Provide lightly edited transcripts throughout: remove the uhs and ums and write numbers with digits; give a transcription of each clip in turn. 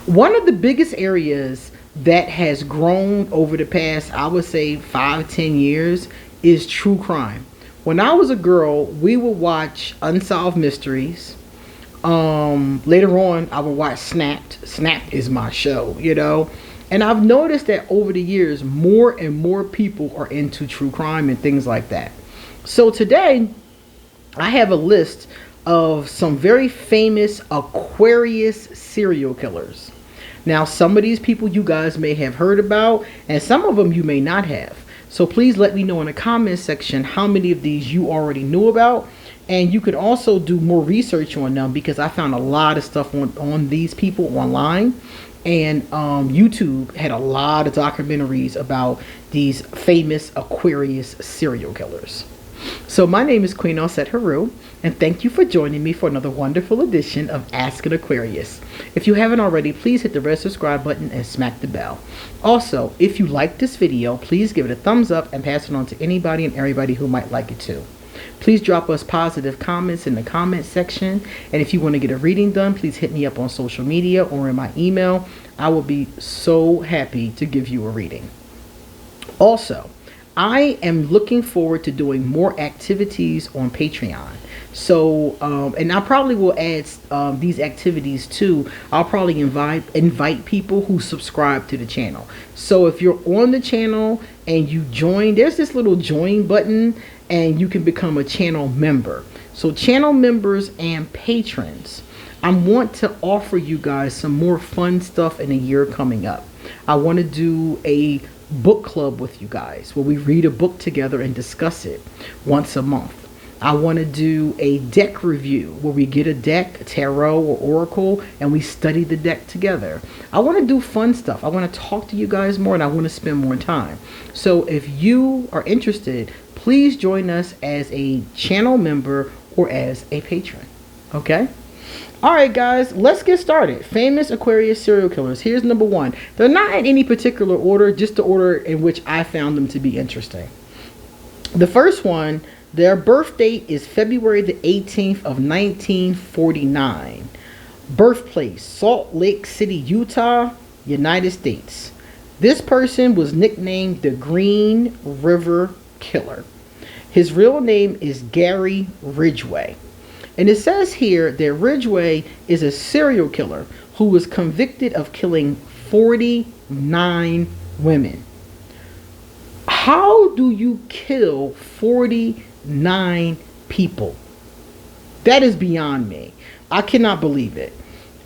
One of the biggest areas that has grown over the past, I would say 5, 10 years, is true crime. When I was a girl, we would watch Unsolved Mysteries. Later on, I would watch Snapped. Snapped is my show, you know. And I've noticed that over the years, more and more people are into true crime and things like that. So today, I have a list of some very famous Aquarius serial killers. Now, some of these people you guys may have heard about, and some of them you may not have. So please let me know in the comment section how many of these you already knew about. And you could also do more research on them, because I found a lot of stuff on these people online. And YouTube had a lot of documentaries about these famous Aquarius serial killers. So my name is QueenAusetHeru, and thank you for joining me for another wonderful edition of Ask an Aquarius. If you haven't already, please hit the red subscribe button and smack the bell. Also, if you like this video, please give it a thumbs up and pass it on to anybody and everybody who might like it too. Please drop us positive comments in the comment section. And if you want to get a reading done, please hit me up on social media or in my email. I will be so happy to give you a reading. Also, I am looking forward to doing more activities on Patreon. So, and I probably will add these activities too. I'll probably invite people who subscribe to the channel. So if you're on the channel and you join, there's this little join button and you can become a channel member. So channel members and patrons, I want to offer you guys some more fun stuff in the year coming up. I want to do a book club with you guys where we read a book together and discuss it once a month. I want to do a deck review where we get a deck, tarot or oracle, and we study the deck together. I want to do fun stuff. I want to talk to you guys more, and I want to spend more time. So if you are interested, please join us as a channel member or as a patron. Okay? Alright guys, let's get started. Famous Aquarius serial killers. Here's number one. They're not in any particular order, just the order in which I found them to be interesting. The first one, their birth date is February the 18th of 1949. Birthplace, Salt Lake City, Utah, United States. This person was nicknamed the Green River Killer. His real name is Gary Ridgeway. And it says here that Ridgeway is a serial killer who was convicted of killing 49 women. How do you kill 49 people? That is beyond me. I cannot believe it.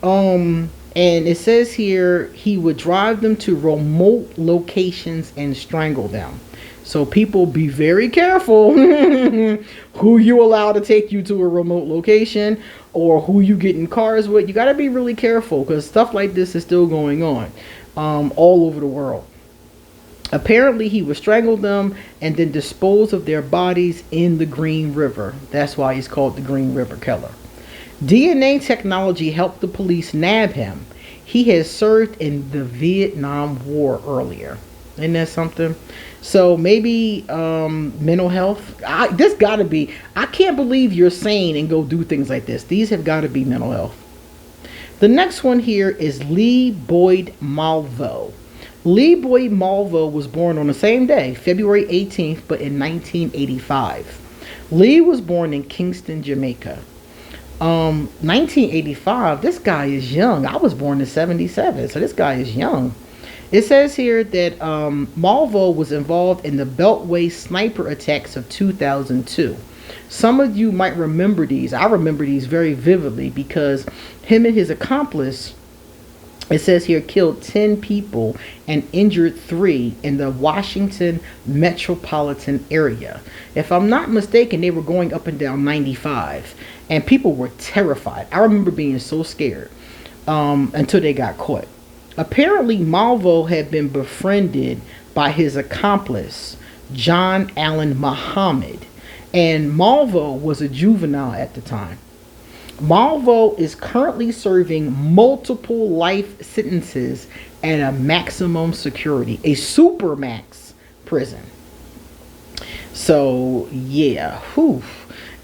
And it says here he would drive them to remote locations and strangle them. So people, be very careful who you allow to take you to a remote location or who you get in cars with. You got to be really careful because stuff like this is still going on all over the world. Apparently, he would strangle them and then dispose of their bodies in the Green River. That's why he's called the Green River Killer. DNA technology helped the police nab him. He has served in the Vietnam War earlier. Isn't that something? So maybe mental health. This got to be. I can't believe you're sane and go do things like this. These have got to be mental health. The next one here is Lee Boyd Malvo. Lee Boyd Malvo was born on the same day, February 18th, but in 1985. Lee was born in Kingston, Jamaica. 1985, this guy is young. I was born in 77, so this guy is young. It says here that Malvo was involved in the Beltway sniper attacks of 2002. Some of you might remember these. I remember these very vividly because him and his accomplice, it says here, killed 10 people and injured 3 in the Washington metropolitan area. If I'm not mistaken, they were going up and down 95 and people were terrified. I remember being so scared until they got caught. Apparently, Malvo had been befriended by his accomplice, John Allen Muhammad, and Malvo was a juvenile at the time. Malvo is currently serving multiple life sentences at a maximum security, a supermax prison. So, yeah, whew.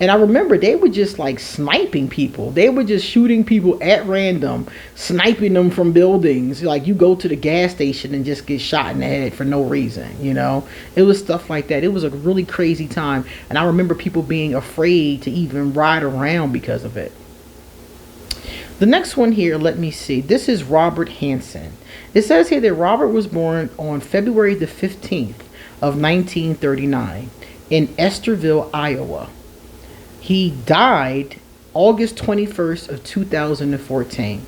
And I remember they were just like sniping people. They were just shooting people at random, sniping them from buildings. Like you go to the gas station and just get shot in the head for no reason, you know? It was stuff like that. It was a really crazy time. And I remember people being afraid to even ride around because of it. The next one here, let me see. This is Robert Hansen. It says here that Robert was born on February the 15th of 1939 in Esterville, Iowa. He died August 21st of 2014.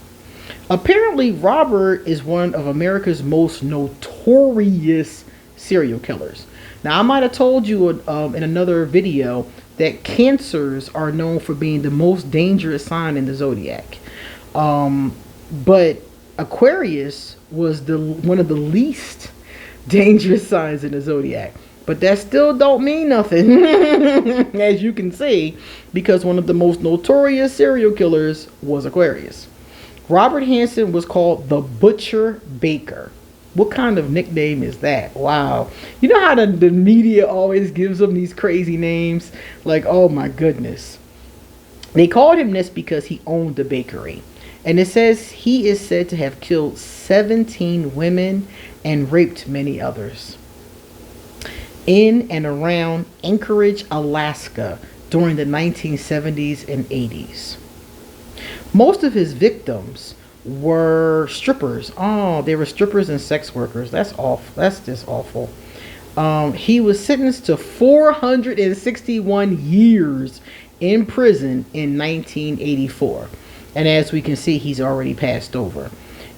Apparently, Robert is one of America's most notorious serial killers. Now, I might have told you in another video that cancers are known for being the most dangerous sign in the zodiac. But Aquarius was one of the least dangerous signs in the zodiac. But that still don't mean nothing, as you can see, because one of the most notorious serial killers was Aquarius. Robert Hansen was called the Butcher Baker. What kind of nickname is that? Wow. You know how the media always gives them these crazy names? Like, oh my goodness. They called him this because he owned the bakery. And it says he is said to have killed 17 women and raped many others in and around Anchorage, Alaska during the 1970s and 80s. Most of his victims were strippers. Oh, they were strippers and sex workers. That's awful. That's just awful. He was sentenced to 461 years in prison in 1984. And as we can see, he's already passed over.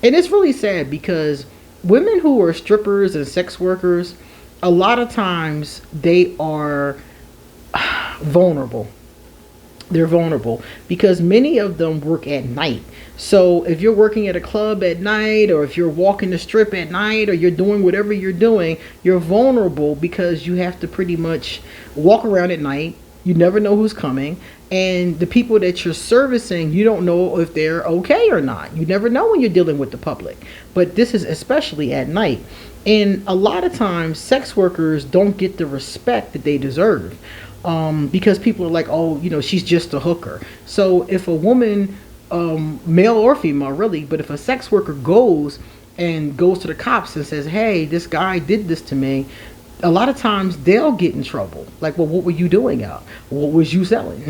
And it's really sad because women who are strippers and sex workers, a lot of times they are vulnerable. They're vulnerable because many of them work at night. So if you're working at a club at night, or if you're walking the strip at night, or you're doing whatever you're doing, you're vulnerable because you have to pretty much walk around at night. You never know who's coming. And the people that you're servicing, you don't know if they're okay or not. You never know when you're dealing with the public. But this is especially at night. And a lot of times, sex workers don't get the respect that they deserve. Because people are like, oh, you know, she's just a hooker. So if a woman, male or female really, but if a sex worker goes to the cops and says, hey, this guy did this to me, a lot of times they'll get in trouble. Like, well, what were you doing out? What was you selling?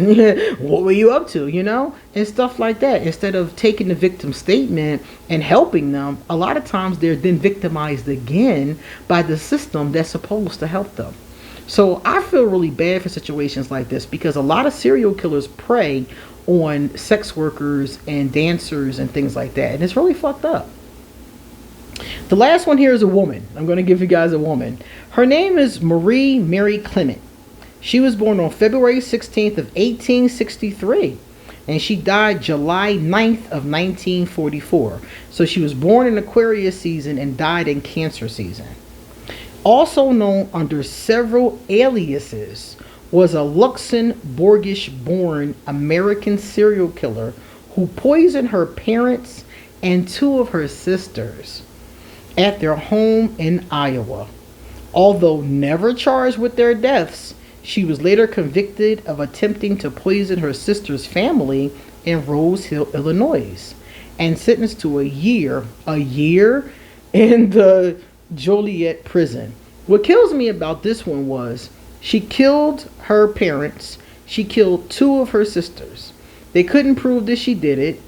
What were you up to, you know? And stuff like that. Instead of taking the victim's statement and helping them, a lot of times they're then victimized again by the system that's supposed to help them. So I feel really bad for situations like this because a lot of serial killers prey on sex workers and dancers and things like that. And it's really fucked up. The last one here is a woman. I'm going to give you guys a woman. Her name is Marie Mary Climit. She was born on February 16th of 1863. And she died July 9th of 1944. So she was born in Aquarius season and died in Cancer season. Also known under several aliases, was a Luxembourgish-born American serial killer who poisoned her parents and two of her sisters at their home in Iowa. Although never charged with their deaths, she was later convicted of attempting to poison her sister's family in Rose Hill, Illinois, and sentenced to a year in the Joliet prison. What kills me about this one was she killed her parents. She killed two of her sisters. They couldn't prove that she did it.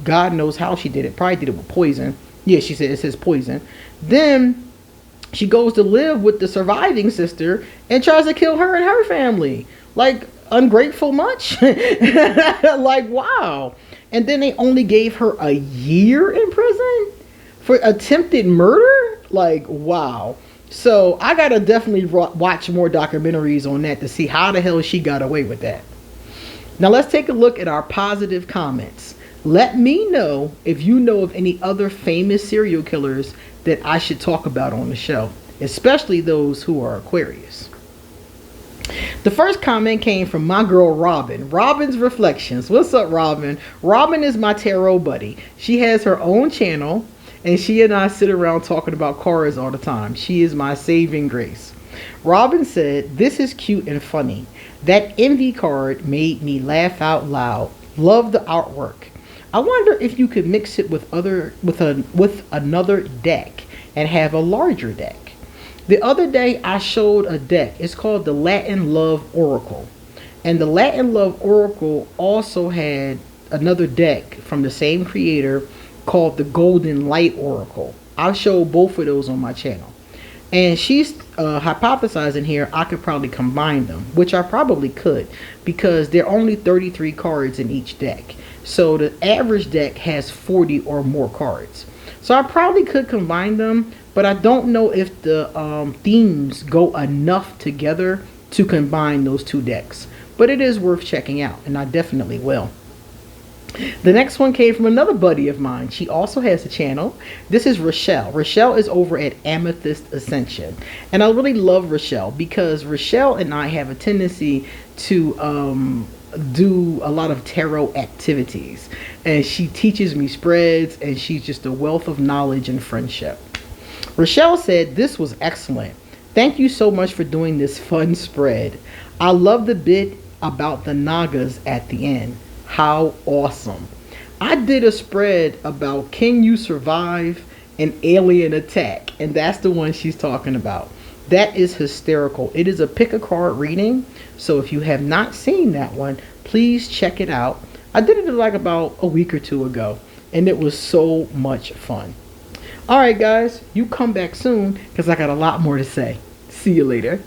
God knows how she did it. Probably did it with poison. Yeah, she said it says poison. Then she goes to live with the surviving sister and tries to kill her and her family. Like, ungrateful much? Like, wow. And then they only gave her a year in prison for attempted murder? Like, wow. So I gotta definitely watch more documentaries on that to see how the hell she got away with that. Now let's take a look at our positive comments. Let me know if you know of any other famous serial killers that I should talk about on the show, especially those who are Aquarius. The first comment came from my girl Robin. Robin's Reflections. What's up, Robin? Robin is my tarot buddy. She has her own channel, and she and I sit around talking about cards all the time. She is my saving grace. Robin said, "This is cute and funny. That envy card made me laugh out loud. Love the artwork. I wonder if you could mix it with another deck and have a larger deck." The other day I showed a deck. It's called the Latin Love Oracle. And the Latin Love Oracle also had another deck from the same creator called the Golden Light Oracle. I'll show both of those on my channel. And she's hypothesizing here I could probably combine them, which I probably could, because there are only 33 cards in each deck. So the average deck has 40 or more cards. So I probably could combine them, but I don't know if the themes go enough together to combine those two decks. But it is worth checking out, and I definitely will. The next one came from another buddy of mine. She also has a channel. This is Rochelle. Rochelle is over at Amethyst Ascension. And I really love Rochelle because Rochelle and I have a tendency to do a lot of tarot activities. And she teaches me spreads, and she's just a wealth of knowledge and friendship. Rochelle said, "This was excellent. Thank you so much for doing this fun spread. I love the bit about the Nagas at the end. How awesome." I did a spread about can you survive an alien attack, and that's the one she's talking about. That is hysterical. It is a pick a card reading, so if you have not seen that one, please check it out. I did it like about a week or two ago, and it was so much fun. All right, guys, you come back soon because I got a lot more to say. See you later.